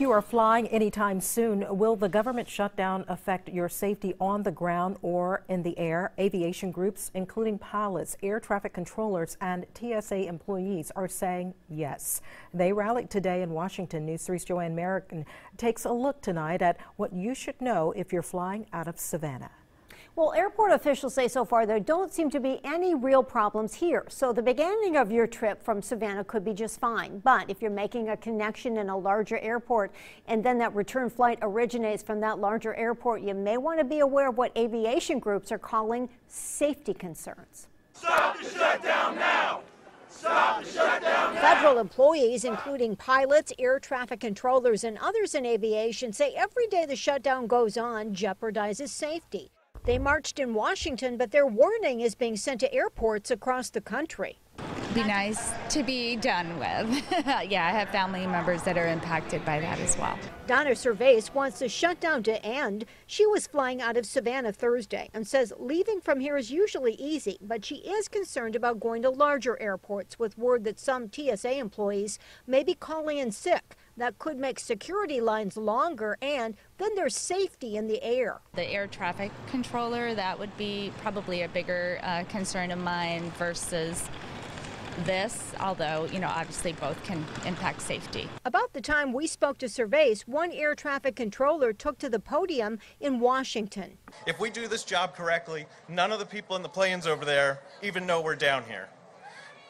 If you are flying anytime soon, will the government shutdown affect your safety on the ground or in the air? Aviation groups, including pilots, air traffic controllers, and TSA employees, are saying yes. They rallied today in Washington. News 3's Joanne Merrigan takes a look tonight at what you should know if you're flying out of Savannah. Well, airport officials say so far there don't seem to be any real problems here. So the beginning of your trip from Savannah could be just fine. But if you're making a connection in a larger airport and then that return flight originates from that larger airport, you may want to be aware of what aviation groups are calling safety concerns. Stop the shutdown now! Stop the shutdown now! Federal employees, including pilots, air traffic controllers, and others in aviation, say every day the shutdown goes on jeopardizes safety. They marched in Washington, but their warning is being sent to airports across the country. Be nice to be done with. Yeah, I have family members that are impacted by that as well. Donna Cervais wants the shutdown to end. She was flying out of Savannah Thursday and says leaving from here is usually easy, but she is concerned about going to larger airports with word that some TSA employees may be calling in sick. That could make security lines longer, and then there's safety in the air. The air traffic controller, that would be probably a bigger concern of mine versus this, although, obviously both can impact safety. About the time we spoke to Cervais, one air traffic controller took to the podium in Washington. If we do this job correctly, none of the people in the planes over there even know we're down here.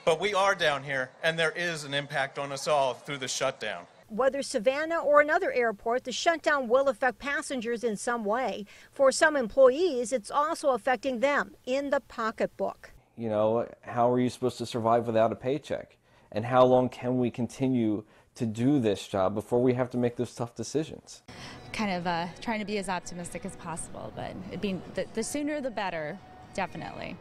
But we are down here, and there is an impact on us all through the shutdown. Whether Savannah or another airport, the shutdown will affect passengers in some way. For some employees, it's also affecting them in the pocketbook. How are you supposed to survive without a paycheck? And how long can we continue to do this job before we have to make those tough decisions? Kind of trying to be as optimistic as possible, but the sooner the better, definitely.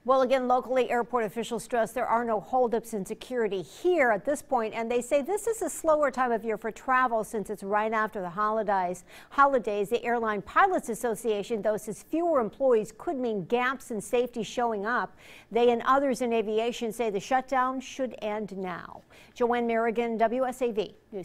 Well, again, locally, airport officials stress there are no holdups in security here at this point, and they say this is a slower time of year for travel since it's right after the holidays. The Airline Pilots Association, though, says fewer employees could mean gaps in safety showing up. They and others in aviation say the shutdown should end now. Joanne Merrigan, WSAV News.